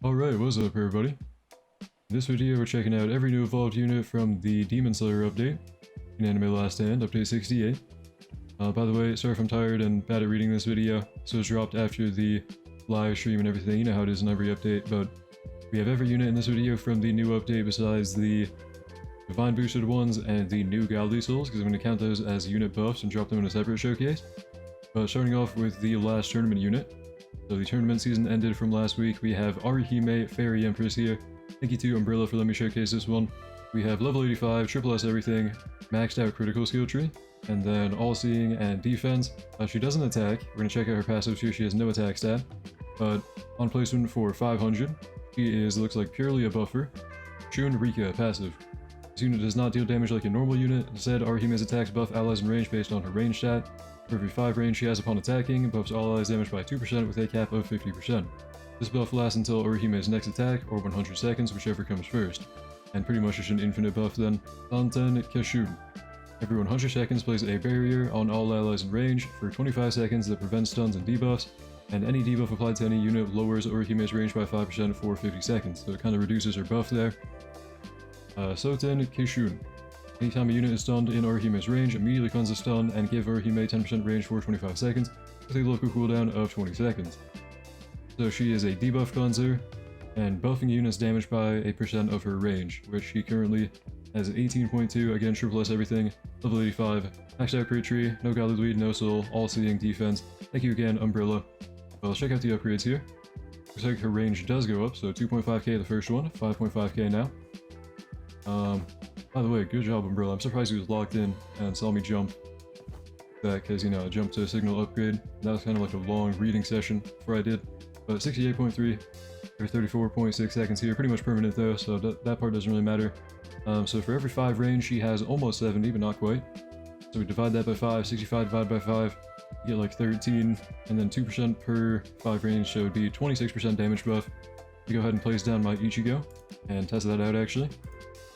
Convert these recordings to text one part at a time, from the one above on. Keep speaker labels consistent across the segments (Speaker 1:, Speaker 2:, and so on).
Speaker 1: Alright, what's up everybody? In this video we're checking out every new evolved unit from the Demon Slayer update in Anime Last Stand, update 68. By the way, sorry if I'm tired and bad at reading this video, so it's dropped after the live stream and everything, you know how it is in every update, but we have every unit in this video from the new update besides the Divine boosted ones and the new Godly Souls, because I'm going to count those as unit buffs and drop them in a separate showcase. But starting off with the last tournament unit. So the tournament season ended from last week. We have Arihime, Fairy Empress here. Thank you to Umbrella for letting me showcase this one. We have level 85, triple S everything, maxed out critical skill tree, and then all seeing and defense. She doesn't attack. We're going to check out her passives here. She has no attack stat, but on placement for 500, she looks like purely a buffer. Shun Rika passive. This unit does not deal damage like a normal unit. Instead, Arihime's attacks buff allies in range based on her range stat. For every 5 range she has upon attacking, buffs all allies damage by 2% with a cap of 50%. This buff lasts until Arihime's next attack, or 100 seconds, whichever comes first. And pretty much it's an infinite buff then. Santen Keshun. Every 100 seconds places a barrier on all allies in range for 25 seconds that prevents stuns and debuffs, and any debuff applied to any unit lowers Arihime's range by 5% for 50 seconds, so it kind of reduces her buff there. Soten Keshun. Anytime a unit is stunned in Arihime's range, immediately cleanse the stun and give Arihime 10% range for 25 seconds, with a local cooldown of 20 seconds. So she is a debuff cleanser, and buffing units damaged by a percent of her range, which she currently has 18.2, again triple S everything, level 85, maxed out crit tree, no godly lead, no soul, all seeing defense. Thank you again, Umbrella. Well, let's check out the upgrades here. Looks like her range does go up, so 2.5k the first one, 5.5k now. By the way, good job Umbrella. I'm surprised he was locked in and saw me jump that, because, you know, I jumped to a signal upgrade. That was kind of like a long reading session before I did. But 68.3 or 34.6 seconds here, pretty much permanent though, so that part doesn't really matter. So for every 5 range, she has almost 70, but not quite. So we divide that by 5, 65 divided by 5, you get like 13, and then 2% per 5 range, so it would be 26% damage buff. We go ahead and place down my Ichigo and test that out actually.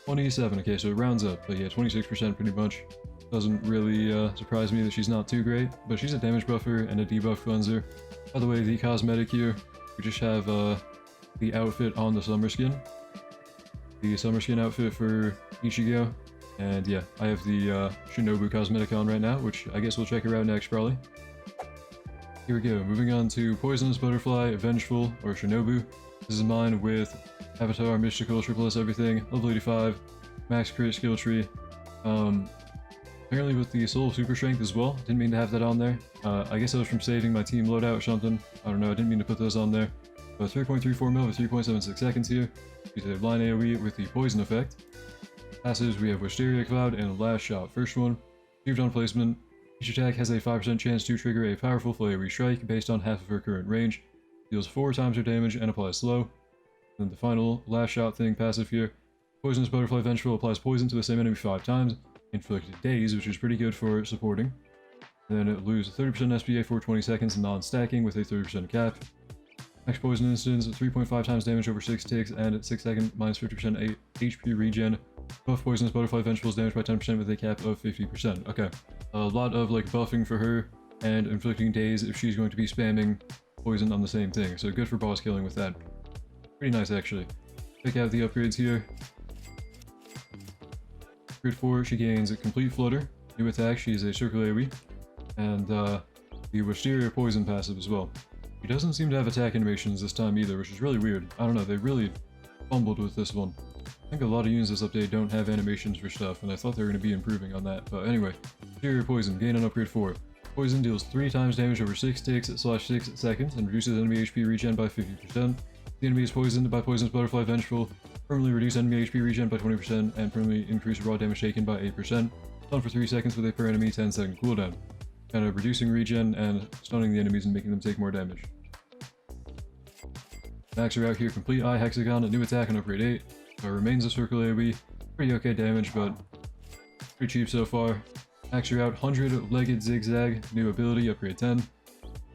Speaker 1: 27, okay, so it rounds up, but yeah, 26% pretty much. Doesn't really surprise me that she's not too great, but she's a damage buffer and a debuff cleanser. By the way, the cosmetic here, we just have the outfit on the summer skin. The summer skin outfit for Ichigo, and yeah, I have the Shinobu cosmetic on right now, which I guess we'll check her out next probably. Here we go, moving on to Poisonous Butterfly, Vengeful, or Shinobu. This is mine with Avatar, Mystical, Triple S everything, level 85, max crit skill tree. Apparently with the Soul Super Strength as well, didn't mean to have that on there. I guess that was from saving my team loadout or something. I don't know, I didn't mean to put those on there. But 3.34 mil with 3.76 seconds here. Use a line AoE with the poison effect. Passives, we have Wisteria Cloud and Last Shot. First one, achieved on placement. Each attack has a 5% chance to trigger a powerful AoE strike based on half of her current range. Deals 4 times her damage and applies slow. Then the final Last Shot thing passive here. Poisonous Butterfly Vengeful applies poison to the same enemy 5 times. Inflicted Daze, which is pretty good for supporting. Then it loses 30% SPA for 20 seconds non-stacking with a 30% cap. Max poison instance, 3.5 times damage over 6 ticks, and at 6 seconds minus 50% HP regen. Buff Poisonous Butterfly Vengefuls damage by 10% with a cap of 50%. Okay, a lot of like buffing for her and inflicting daze if she's going to be spamming poison on the same thing. So good for boss killing with that. Pretty nice actually. Check out the upgrades here. Crit 4, she gains a complete flutter. New attack, she is a circle AoE. And the Wisteria Poison passive as well. She doesn't seem to have attack animations this time either, which is really weird. I don't know, they really fumbled with this one. I think a lot of units this update don't have animations for stuff, and I thought they were going to be improving on that. But anyway, Wisteria Poison, gain on upgrade 4. Poison deals 3 times damage over 6 ticks / 6 seconds, and reduces enemy HP regen by 50%. The enemy is poisoned by Poisonous Butterfly Vengeful. Permanently reduce enemy HP regen by 20%, and permanently increase raw damage taken by 8%. Stun for 3 seconds with a per enemy 10-second cooldown. Kind of reducing regen and stunning the enemies and making them take more damage. Max her out here, complete Eye Hexagon, a new attack on upgrade 8. Remains a circle AoE, pretty okay damage, but pretty cheap so far. Max her out, 100 Legged Zigzag, new ability, upgrade 10.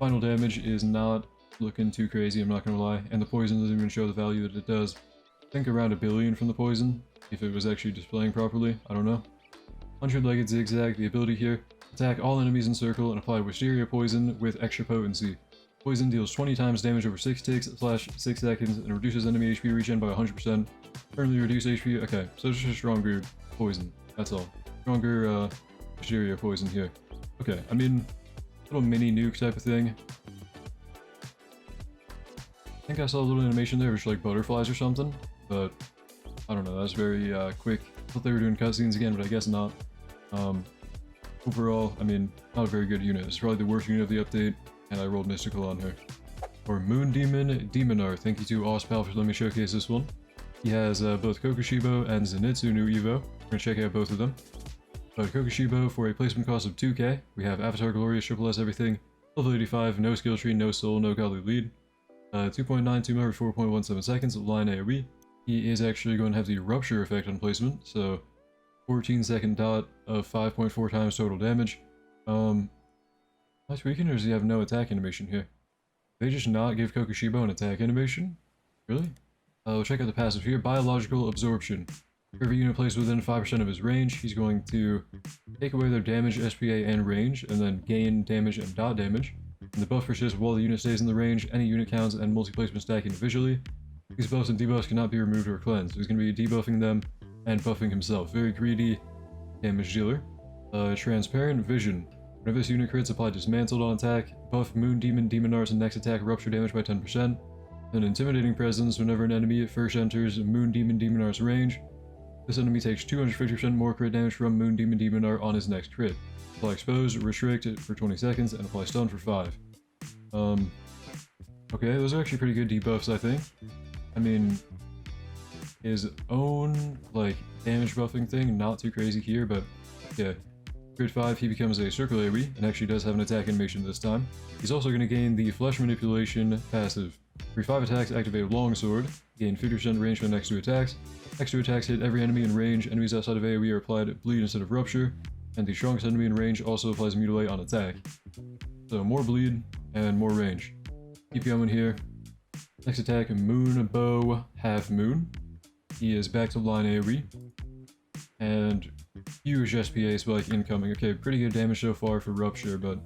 Speaker 1: Final damage is not looking too crazy, I'm not gonna lie, and the poison doesn't even show the value that it does. I think around 1 billion from the poison, if it was actually displaying properly, I don't know. 100 Legged Zigzag, the ability here, attack all enemies in circle and apply Wisteria Poison with extra potency. Poison deals 20 times damage over 6 ticks / 6 seconds and reduces enemy HP regen by 100%. Permanently reduce HP. Okay, so it's just a stronger poison. That's all. Stronger exterior poison here. Okay, I mean, little mini nuke type of thing. I think I saw a little animation there, which like butterflies or something, but I don't know. That's very quick. I thought they were doing cutscenes again, but I guess not. Overall, I mean, not a very good unit. It's probably the worst unit of the update, and I rolled Mystical on her. For Moon Demon, Demonar. Thank you to AustPal for letting me showcase this one. He has both Kokushibo and Zenitsu new Evo. We're gonna check out both of them. But Kokushibo, for a placement cost of 2k, we have Avatar Glorious, Triple S everything, level 85, no skill tree, no soul, no godly lead. 2.92 mil every 4.17 seconds, line AoE. He is actually going to have the Rupture effect on placement, so 14-second dot of 5.4 times total damage. Am I tweaking, or does he have no attack animation here? They just not give Kokushibo an attack animation? Really? We'll check out the passive here. Biological Absorption. For every unit placed within 5% of his range, he's going to take away their damage, SPA, and range, and then gain damage and dot damage. And the buff persists while the unit stays in the range, any unit counts, and multi-placement stack individually. These buffs and debuffs cannot be removed or cleansed. So he's going to be debuffing them and buffing himself. Very greedy damage dealer. Transparent Vision. Whenever this unit crits, apply Dismantled on attack. Buff Moon Demon, Demonar's next attack rupture damage by 10%. An Intimidating Presence. Whenever an enemy first enters Moon Demon, Demonar's range, this enemy takes 250% more crit damage from Moon Demon, Demonar on his next crit. Apply Expose, Restrict for 20 seconds, and apply Stun for 5. Okay, those are actually pretty good debuffs, I think. I mean, his own, like, damage buffing thing, not too crazy here, but yeah. Crit 5, he becomes a circle AoE, and actually does have an attack animation this time. He's also going to gain the Flesh Manipulation passive. Every 5 attacks, activate Longsword, gain 50% range for the next 2 attacks. Next 2 attacks hit every enemy in range, enemies outside of AoE are applied Bleed instead of Rupture, and the strongest enemy in range also applies Mutilate on attack. So more bleed, and more range. Keep going here. Next attack, Moon Bow Half Moon. He is back to line AoE. And huge SPA spike incoming. Okay, pretty good damage so far for Rupture, but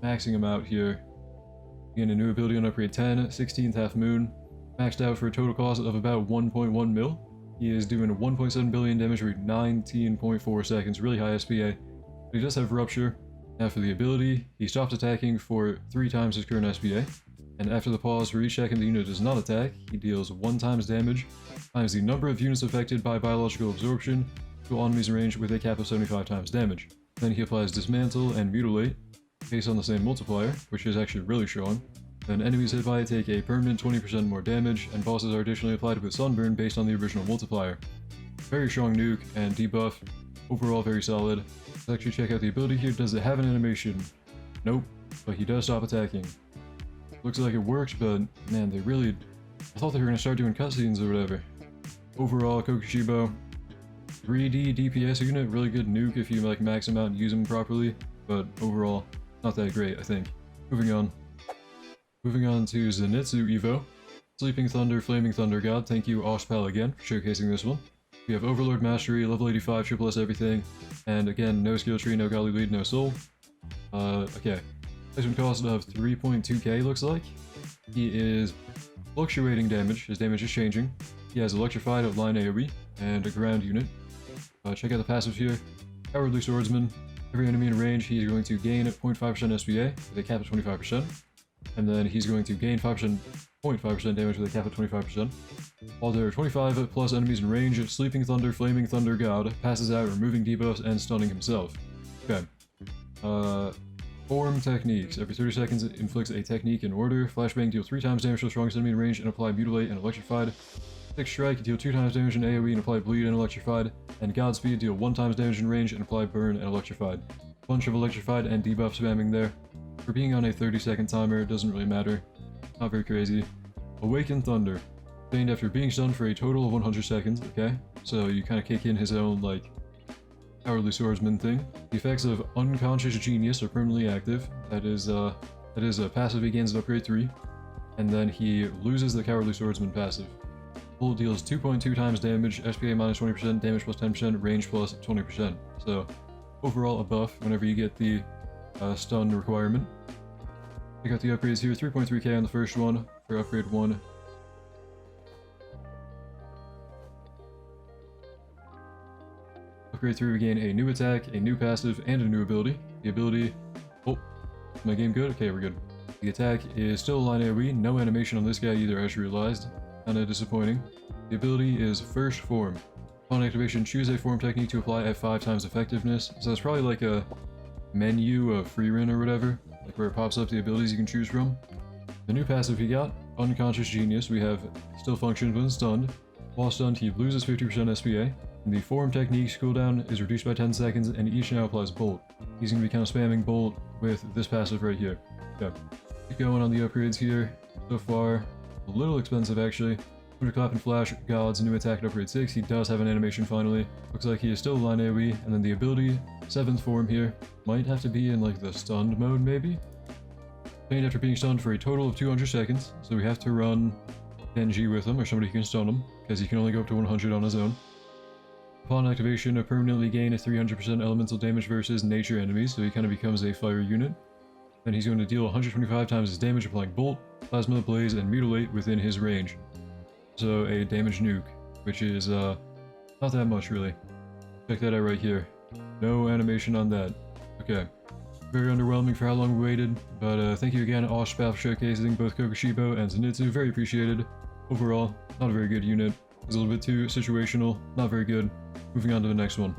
Speaker 1: maxing him out here. Again, a new ability on upgrade 10, 16th Half Moon. Maxed out for a total cost of about 1.1 mil. He is doing 1.7 billion damage every 19.4 seconds. Really high SPA. But he does have Rupture. Now for the ability, he stops attacking for 3 times his current SPA. And after the pause, for each second the unit does not attack, he deals 1 times damage, times the number of units affected by biological absorption, to all enemies in range with a cap of 75 times damage. Then he applies Dismantle and Mutilate, based on the same multiplier, which is actually really strong. Then enemies hit by it take a permanent 20% more damage, and bosses are additionally applied with Sunburn based on the original multiplier. Very strong nuke and debuff, overall very solid. Let's actually check out the ability here. Does it have an animation? Nope, but he does stop attacking. Looks like it works, but man, they really... I thought they were going to start doing cutscenes or whatever. Overall, Kokushibo, 3D DPS unit, really good nuke if you like max him out and use him properly, but overall, not that great, I think. Moving on. Moving on to Zenitsu Evo. Sleeping Thunder, Flaming Thunder God, thank you AustPal again for showcasing this one. We have Overlord Mastery, level 85, Triple S everything, and again, no skill tree, no godly lead, no soul. Okay. Placement cost of 3.2k looks like. He is fluctuating damage, his damage is changing. He has Electrified at line AoE, and a ground unit. Check out the passive here. Cowardly Swordsman. Every enemy in range, he is going to gain 0.5% SPA with a cap of 25%. And then he's going to gain 0.5% damage with a cap of 25%. While there are 25 plus enemies in range, Sleeping Thunder, Flaming Thunder God passes out, removing debuffs and stunning himself. Okay. Form techniques. Every 30 seconds it inflicts a technique in order. Flashbang deal 3 times damage to the strongest enemy in range and apply Mutilate and Electrified. Thick Strike deal 2 times damage in AoE and apply Bleed and Electrified. And Godspeed deal 1 times damage in range and apply Burn and Electrified. Bunch of Electrified and debuff spamming there. For being on a 30-second timer, it doesn't really matter. Not very crazy. Awakened Thunder. Sustained after being stunned for a total of 100 seconds, okay? So you kind of kick in his own, like, Cowardly Swordsman thing. The effects of Unconscious Genius are permanently active. That is a passive he gains at upgrade 3. And then he loses the Cowardly Swordsman passive. Full deals 2.2 times damage, SPA minus 20%, damage plus 10%, range plus 20%. So overall a buff whenever you get the stun requirement. Check out the upgrades here, 3.3k on the first one for upgrade 1. Upgrade 3, we gain a new attack, a new passive, and a new ability. The ability... Oh, is my game good? Okay, we're good. The attack is still a line AoE, no animation on this guy either, I just realized. Kinda disappointing. The ability is First Form. Upon activation, choose a form technique to apply at 5 times effectiveness. So it's probably like a menu of free run or whatever, like where it pops up the abilities you can choose from. The new passive he got, Unconscious Genius, we have still functions when stunned. While stunned, he loses 50% SPA. And the form technique's cooldown is reduced by 10 seconds, and each now applies Bolt. He's going to be kind of spamming Bolt with this passive right here. Okay, keep going on the upgrades here. So far, a little expensive actually. Thunderclap and Flash, God's new attack at upgrade 6. He does have an animation finally. Looks like he is still line AoE, and then the ability, 7th form here, might have to be in like the stunned mode maybe? Pain after being stunned for a total of 200 seconds, so we have to run Genji with him, or somebody who can stun him, because he can only go up to 100 on his own. Upon activation, a permanently gain a 300% elemental damage versus nature enemies, so he kind of becomes a fire unit. Then he's going to deal 125 times his damage applying Bolt, Plasma, Blaze, and Mutilate within his range. So a damage nuke, which is not that much really. Check that out right here. No animation on that. Okay. Very underwhelming for how long we waited, but thank you again AustPal for showcasing both Kokushibo and Zenitsu, very appreciated. Overall, not a very good unit. It's a little bit too situational, not very good. Moving on to the next one.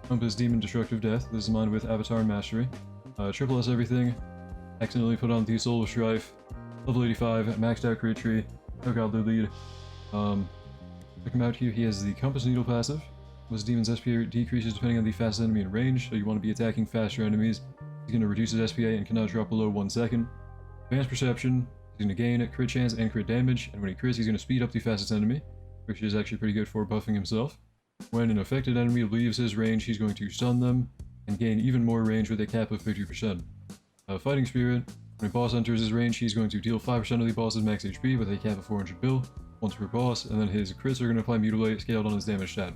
Speaker 1: Compass Demon Destructive Death. This is mine with Avatar Mastery. Triple S everything. Accidentally put on the Soul of Strife. Level 85, maxed out crit tree. No godly lead. Check him out here. He has the Compass Needle passive. This demon's SPA decreases depending on the fastest enemy in range, so you want to be attacking faster enemies. He's going to reduce his SPA and cannot drop below 1 second. Advanced Perception. He's going to gain crit chance and crit damage, and when he crits, he's going to speed up the fastest enemy, which is actually pretty good for buffing himself. When an affected enemy leaves his range, he's going to stun them and gain even more range with a cap of 50%. Fighting Spirit. When a boss enters his range, he's going to deal 5% of the boss's max HP with a cap of 400 bill, once per boss, and then his crits are going to apply Mutilate scaled on his damage stat.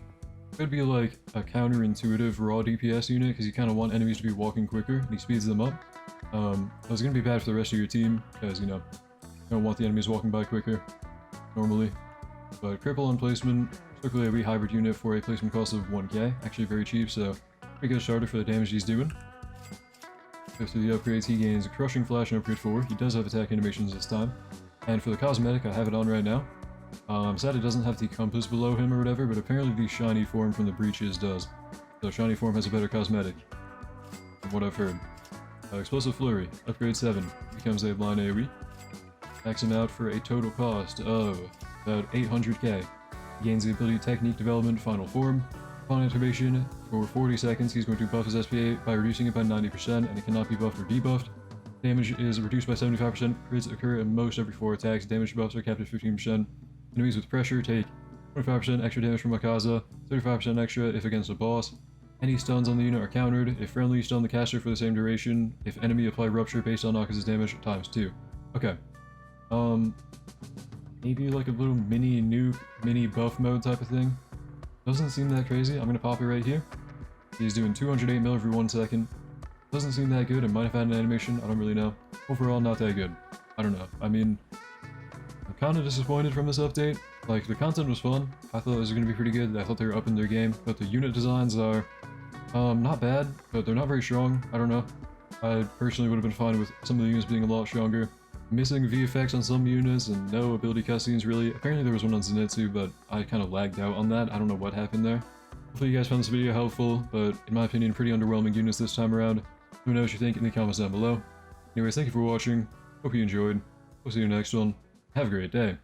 Speaker 1: Could be like a counterintuitive raw DPS unit, because you kind of want enemies to be walking quicker, and he speeds them up. That's going to be bad for the rest of your team, because, you know, you don't want the enemies walking by quicker, normally. But Cripple on placement, strictly a wee hybrid unit for a placement cost of 1k, actually very cheap, so pretty good starter for the damage he's doing. After the upgrades, he gains Crushing Flash in upgrade 4, he does have attack animations this time. And for the cosmetic, I have it on right now. I'm sad it doesn't have the compass below him or whatever, but apparently the shiny form from the breaches does. So shiny form has a better cosmetic, from what I've heard. Explosive Flurry, upgrade 7, becomes a line AoE. Max him out for a total cost of about 800k. Gains the ability Technique Development Final Form. Upon activation, for 40 seconds, he's going to buff his SPA by reducing it by 90%, and it cannot be buffed or debuffed. Damage is reduced by 75%, crits occur at most every 4 attacks, damage buffs are capped at 15%. Enemies with pressure take 25% extra damage from Akaza, 35% extra if against a boss. Any stuns on the unit are countered. If friendly, stun the caster for the same duration. If enemy, apply Rupture based on Akaza's damage times 2. Okay. Maybe like a little mini nuke, mini buff mode type of thing. Doesn't seem that crazy. I'm gonna pop it right here. He's doing 208 mil every 1 second. Doesn't seem that good. It might have had an animation. I don't really know. Overall, not that good. I don't know. I mean, I'm kind of disappointed from this update. Like, the content was fun. I thought it was gonna be pretty good. I thought they were upping their game. But the unit designs are, not bad, but they're not very strong. I don't know. I personally would have been fine with some of the units being a lot stronger. Missing VFX on some units and no ability cutscenes really. Apparently there was one on Zenitsu, but I kind of lagged out on that. I don't know what happened there. Hopefully you guys found this video helpful, but in my opinion, pretty underwhelming units this time around. Let me know what you think in the comments down below. Anyways, thank you for watching. Hope you enjoyed. We'll see you in the next one. Have a great day.